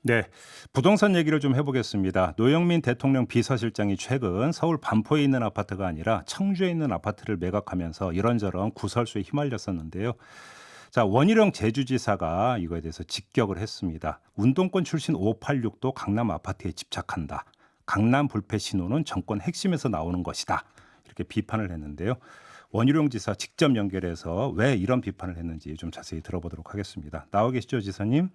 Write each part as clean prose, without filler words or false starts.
네, 부동산 얘기를 좀 해보겠습니다. 노영민 대통령 비서실장이 최근 서울 반포에 있는 아파트가 아니라 청주에 있는 아파트를 매각하면서 이런저런 구설수에 휘말렸었는데요. 자, 원희룡 제주지사가 이거에 대해서 직격을 했습니다. 운동권 출신 586도 강남 아파트에 집착한다. 강남 불패 신호는 정권 핵심에서 나오는 것이다. 이렇게 비판을 했는데요. 원희룡 지사 직접 연결해서 왜 이런 비판을 했는지 좀 자세히 들어보도록 하겠습니다. 나와 계시죠, 지사님?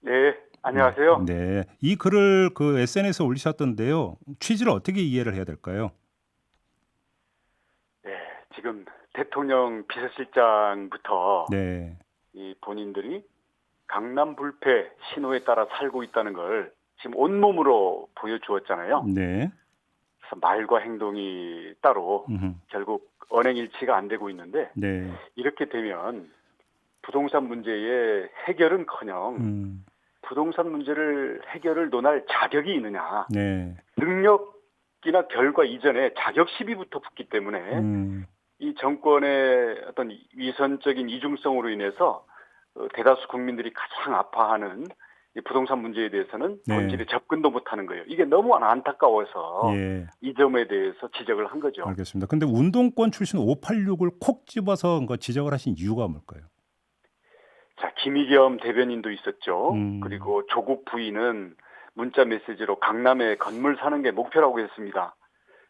네, 안녕하세요. 네. 이 글을 그 SNS에 올리셨던데요. 취지를 어떻게 이해를 해야 될까요? 네, 지금 대통령 비서실장부터 네. 이 본인들이 강남 불패 신호에 따라 살고 있다는 걸 지금 온몸으로 보여주었잖아요. 네. 그래서 말과 행동이 따로 음흠. 결국 언행일치가 안 되고 있는데 네. 이렇게 되면 부동산 문제의 해결은커녕 음. 부동산 문제를 해결을 논할 자격이 있느냐, 네. 능력이나 결과 이전에 자격 시비부터 붙기 때문에 음. 이 정권의 어떤 위선적인 이중성으로 인해서 대다수 국민들이 가장 아파하는 이 부동산 문제에 대해서는 네. 본질에 접근도 못하는 거예요. 이게 너무 안타까워서 예. 이 점에 대해서 지적을 한 거죠. 알겠습니다. 근데 운동권 출신 586을 콕 집어서 그 지적을 하신 이유가 뭘까요? 자, 김의겸 대변인도 있었죠. 음. 그리고 조국 부인은 문자 메시지로 강남에 건물 사는 게 목표라고 했습니다.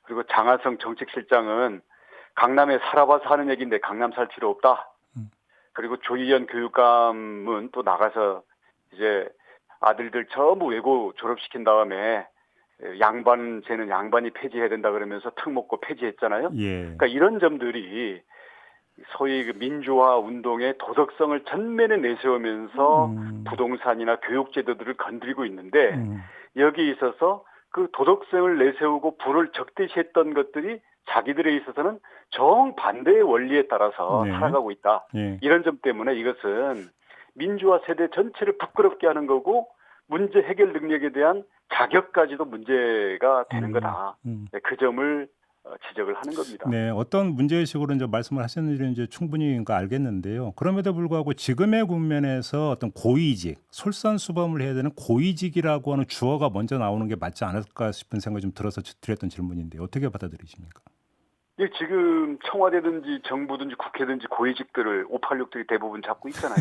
그리고 장하성 정책실장은 강남에 살아봐서 하는 얘기인데 강남 살 필요 없다. 그리고 조희연 교육감은 또 나가서 이제 아들들 전부 외고 졸업시킨 다음에 양반제는 양반이 폐지해야 된다 그러면서 턱 먹고 폐지했잖아요. 예. 그러니까 이런 점들이 소위 그 민주화 운동의 도덕성을 전면에 내세우면서 부동산이나 교육 제도들을 건드리고 있는데 여기에 있어서 그 도덕성을 내세우고 불을 적대시했던 것들이 자기들에 있어서는 정반대의 원리에 따라서 네. 살아가고 있다. 예. 이런 점 때문에 이것은 민주화 세대 전체를 부끄럽게 하는 거고 문제 해결 능력에 대한 자격까지도 문제가 되는 거다. 네, 그 점을 지적을 하는 겁니다. 네, 어떤 문제의식으로 이제 말씀을 하셨는지 이제 충분히 그러니까 알겠는데요. 그럼에도 불구하고 지금의 국면에서 어떤 고위직, 솔선수범을 해야 되는 고위직이라고 하는 주어가 먼저 나오는 게 맞지 않을까 싶은 생각이 좀 들어서 드렸던 질문인데 어떻게 받아들이십니까? 예, 지금 청와대든지 정부든지 국회든지 고위직들을 586들이 대부분 잡고 있잖아요.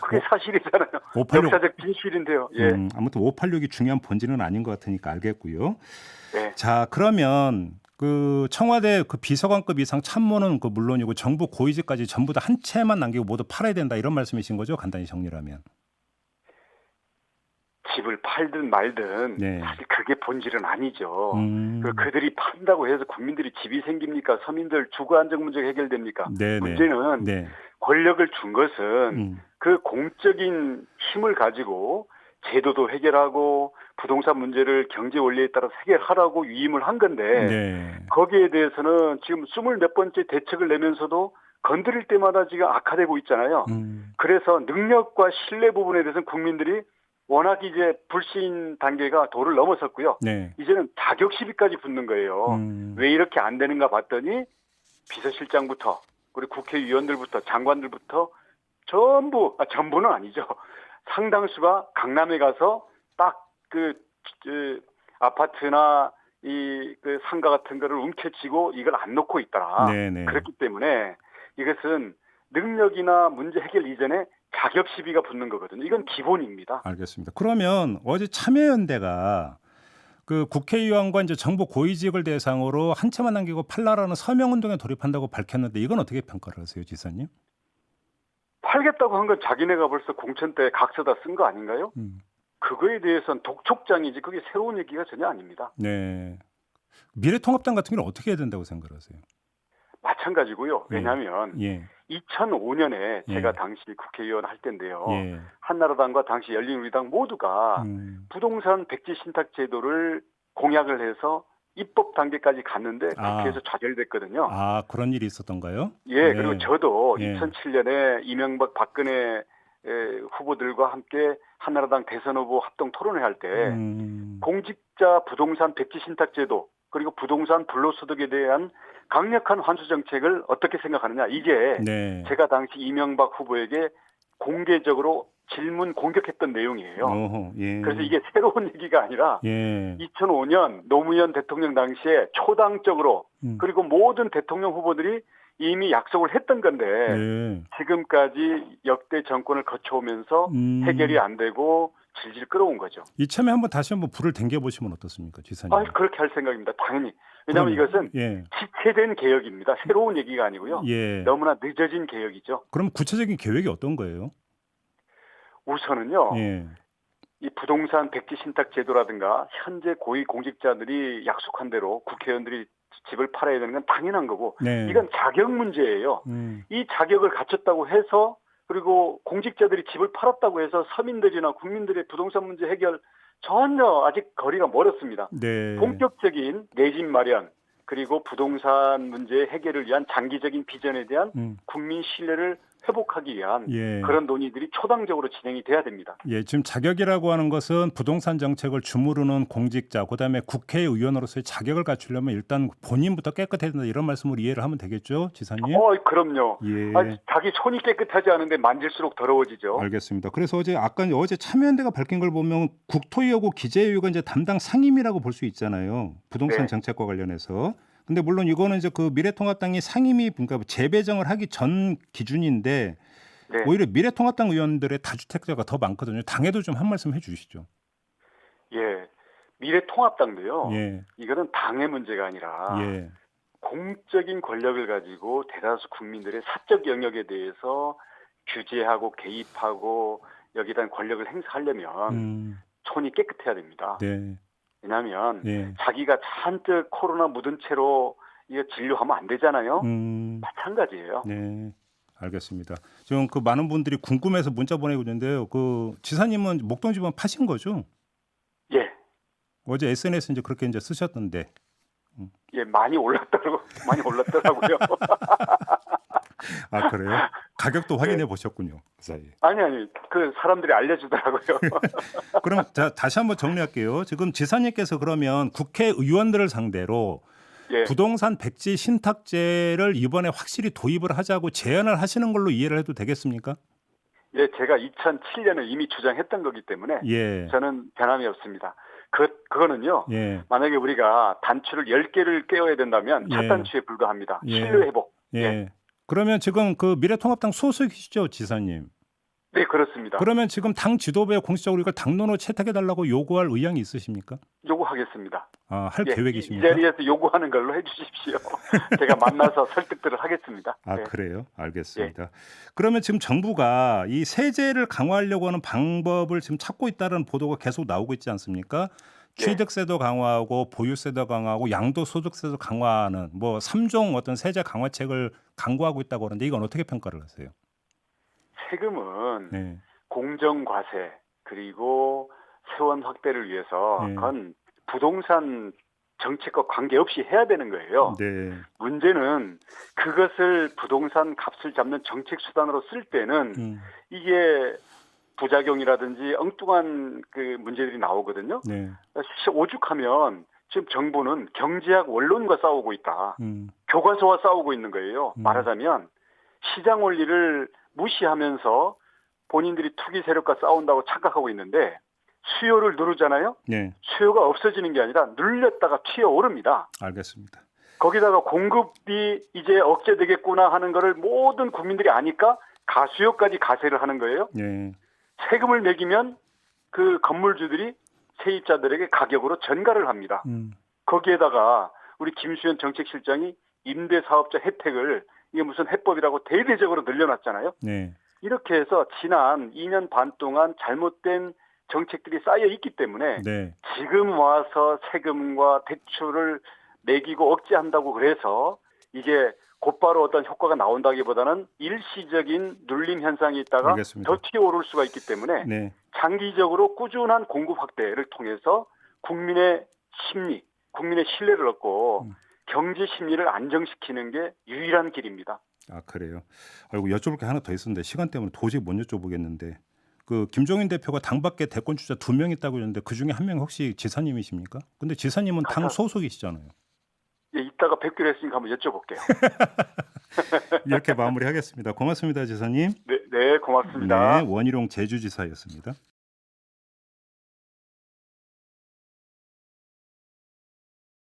그게 사실이잖아요. 586. 역사적 진실인데요. 예. 아무튼 586이 중요한 본질은 아닌 것 같으니까 알겠고요. 네. 자, 그러면 그 청와대 그 비서관급 이상 참모는 그 물론이고 정부 고위직까지 전부 다 한 채만 남기고 모두 팔아야 된다 이런 말씀이신 거죠? 간단히 정리를 하면. 집을 팔든 말든 네. 사실 그게 본질은 아니죠. 그들이 판다고 해서 국민들이 집이 생깁니까? 서민들 주거 안정 문제가 해결됩니까? 네네. 문제는 네. 권력을 준 것은 그 공적인 힘을 가지고 제도도 해결하고 부동산 문제를 경제 원리에 따라서 해결하라고 위임을 한 건데 네. 거기에 대해서는 지금 20몇 번째 대책을 내면서도 건드릴 때마다 지금 악화되고 있잖아요. 그래서 능력과 신뢰 부분에 대해서는 국민들이 워낙 이제 불신 단계가 도를 넘어섰고요. 네. 이제는 자격 시비까지 붙는 거예요. 왜 이렇게 안 되는가 봤더니 비서실장부터 그리고 국회의원들부터 장관들부터 전부는 아니죠. 상당수가 강남에 가서 딱 그 아파트나 이 그 상가 같은 거를 움켜쥐고 이걸 안 놓고 있더라. 네네. 그렇기 때문에 이것은 능력이나 문제 해결 이전에 자격 시비가 붙는 거거든요. 이건 기본입니다. 알겠습니다. 그러면 어제 참여연대가 그 국회의원과 이제 정부 고위직을 대상으로 한 채만 남기고 팔라라는 서명 운동에 돌입한다고 밝혔는데 이건 어떻게 평가를 하세요, 지사님? 팔겠다고 한 건 자기네가 벌써 공천 때 각서다 쓴 거 아닌가요? 그거에 대해서는 독촉장이지 그게 새로운 얘기가 전혀 아닙니다. 네. 미래통합당 같은 경우는 어떻게 해야 된다고 생각하세요? 마찬가지고요. 왜냐하면 예. 2005년에 예. 제가 당시 국회의원 할 때인데요. 예. 한나라당과 당시 열린우리당 모두가 부동산 백지 신탁 제도를 공약을 해서 입법 단계까지 갔는데 국회에서 좌절됐거든요. 아, 그런 일이 있었던가요? 예, 네. 그리고 저도 예. 2007년에 이명박 박근혜 후보들과 함께 한나라당 대선 후보 합동 토론회 할 때 공직자 부동산 백지 신탁 제도 그리고 부동산 불로소득에 대한 강력한 환수 정책을 어떻게 생각하느냐. 이게 네. 제가 당시 이명박 후보에게 공개적으로 질문 공격했던 내용이에요. 어허, 예. 그래서 이게 새로운 얘기가 아니라 예. 2005년 노무현 대통령 당시에 초당적으로 그리고 모든 대통령 후보들이 이미 약속을 했던 건데 네. 지금까지 역대 정권을 거쳐오면서 해결이 안 되고 질질 끌어온 거죠. 이참에 다시 한번 불을 댕겨 보시면 어떻습니까, 지사님? 그렇게 할 생각입니다. 당연히. 왜냐하면 이것은 예. 지체된 개혁입니다. 새로운 얘기가 아니고요. 예. 너무나 늦어진 개혁이죠. 그럼 구체적인 계획이 어떤 거예요? 우선은요. 예. 이 부동산 백지 신탁 제도라든가 현재 고위 공직자들이 약속한 대로 국회의원들이 집을 팔아야 되는 건 당연한 거고 네. 이건 자격 문제예요. 이 자격을 갖췄다고 해서 그리고 공직자들이 집을 팔았다고 해서 서민들이나 국민들의 부동산 문제 해결 전혀 아직 거리가 멀었습니다. 네. 본격적인 내 집 마련 그리고 부동산 문제 해결을 위한 장기적인 비전에 대한 국민 신뢰를 회복하기 위한 예. 그런 논의들이 초당적으로 진행이 돼야 됩니다. 예, 지금 자격이라고 하는 것은 부동산 정책을 주무르는 공직자, 그다음에 국회의원으로서의 자격을 갖추려면 일단 본인부터 깨끗해야 된다 이런 말씀으로 이해를 하면 되겠죠, 지사님? 그럼요. 예. 자기 손이 깨끗하지 않은데 만질수록 더러워지죠. 알겠습니다. 그래서 어제 참여연대가 밝힌 걸 보면 국토위하고 기재위가 이제 담당 상임이라고 볼 수 있잖아요. 부동산 네. 정책과 관련해서. 근데 물론 이거는 이제 그 미래통합당이 상임위 그러니까 재배정을 하기 전 기준인데 네. 오히려 미래통합당 의원들의 다주택자가 더 많거든요. 당에도 좀 한 말씀 해주시죠. 예. 미래통합당도요. 예. 이거는 당의 문제가 아니라 예. 공적인 권력을 가지고 대다수 국민들의 사적 영역에 대해서 규제하고 개입하고 여기다 권력을 행사하려면 손이 깨끗해야 됩니다. 네. 왜냐하면 예. 자기가 잔뜩 코로나 묻은 채로 이거 진료하면 안 되잖아요. 마찬가지예요. 네. 알겠습니다. 지금 그 많은 분들이 궁금해서 문자 보내고 있는데요. 그 지사님은 목동집은 파신 거죠? 예. 어제 SNS 이제 그렇게 이제 쓰셨던데. 예, 많이 올랐더라고요. 아, 그래요? 가격도 확인해 보셨군요. 그 사이에. 아니, 그 사람들이 알려주더라고요. 그럼 다시 한번 정리할게요. 지금 지사님께서 그러면 국회의원들을 상대로 예. 부동산 백지 신탁제를 이번에 확실히 도입을 하자고 제안을 하시는 걸로 이해를 해도 되겠습니까? 예, 제가 2007년에 이미 주장했던 거기 때문에 예. 저는 변함이 없습니다. 그거는요. 예. 만약에 우리가 단추를 10개를 깨워야 된다면 첫 예. 단추에 불과합니다. 예. 신뢰 회복. 예. 그러면 지금 그 미래통합당 소속이시죠, 지사님? 네, 그렇습니다. 그러면 지금 당 지도부에 공식적으로 이걸 당론으로 채택해달라고 요구할 의향이 있으십니까? 요구하겠습니다. 할 예, 계획이십니까? 이 자리에서 요구하는 걸로 해주십시오. 제가 만나서 설득들을 하겠습니다. 네. 그래요? 알겠습니다. 그러면 지금 정부가 이 세제를 강화하려고 하는 방법을 지금 찾고 있다는 보도가 계속 나오고 있지 않습니까? 취득세도 강화하고 보유세도 강화하고 양도소득세도 강화하는 뭐 3종 어떤 세제 강화책을 강구하고 있다고 하는데 이건 어떻게 평가를 하세요? 세금은 네. 공정과세 그리고 세원 확대를 위해서 그건 부동산 정책과 관계없이 해야 되는 거예요. 네. 문제는 그것을 부동산 값을 잡는 정책 수단으로 쓸 때는 이게 부작용이라든지 엉뚱한 그 문제들이 나오거든요. 네. 오죽하면 지금 정부는 경제학 원론과 싸우고 있다. 교과서와 싸우고 있는 거예요. 말하자면 시장 원리를 무시하면서 본인들이 투기 세력과 싸운다고 착각하고 있는데 수요를 누르잖아요. 네. 수요가 없어지는 게 아니라 눌렸다가 튀어오릅니다. 알겠습니다. 거기다가 공급이 이제 억제되겠구나 하는 거를 모든 국민들이 아니까 가수요까지 가세를 하는 거예요. 네. 세금을 매기면 그 건물주들이 세입자들에게 가격으로 전가를 합니다. 거기에다가 우리 김수현 정책실장이 임대사업자 혜택을 이게 무슨 해법이라고 대대적으로 늘려놨잖아요. 네. 이렇게 해서 지난 2년 반 동안 잘못된 정책들이 쌓여 있기 때문에 네. 지금 와서 세금과 대출을 매기고 억제한다고 그래서 이게 곧바로 어떤 효과가 나온다기보다는 일시적인 눌림 현상이 있다가 알겠습니다. 더 튀어오를 수가 있기 때문에 네. 장기적으로 꾸준한 공급 확대를 통해서 국민의 심리, 국민의 신뢰를 얻고 경제 심리를 안정시키는 게 유일한 길입니다. 그래요. 아이고 여쭤볼 게 하나 더 있었는데 시간 때문에 도저히 못 여쭤보겠는데 그 김종인 대표가 당 밖에 대권 주자 2명 있다고 했는데 그 중에 한 명 혹시 지사님이십니까? 근데 지사님은 당 소속이시잖아요. 예, 이따가 뵙기로 했으니까 한번 여쭤볼게요. 이렇게 마무리하겠습니다. 고맙습니다, 지사님. 네, 네, 네, 고맙습니다. 원희룡 제주지사였습니다.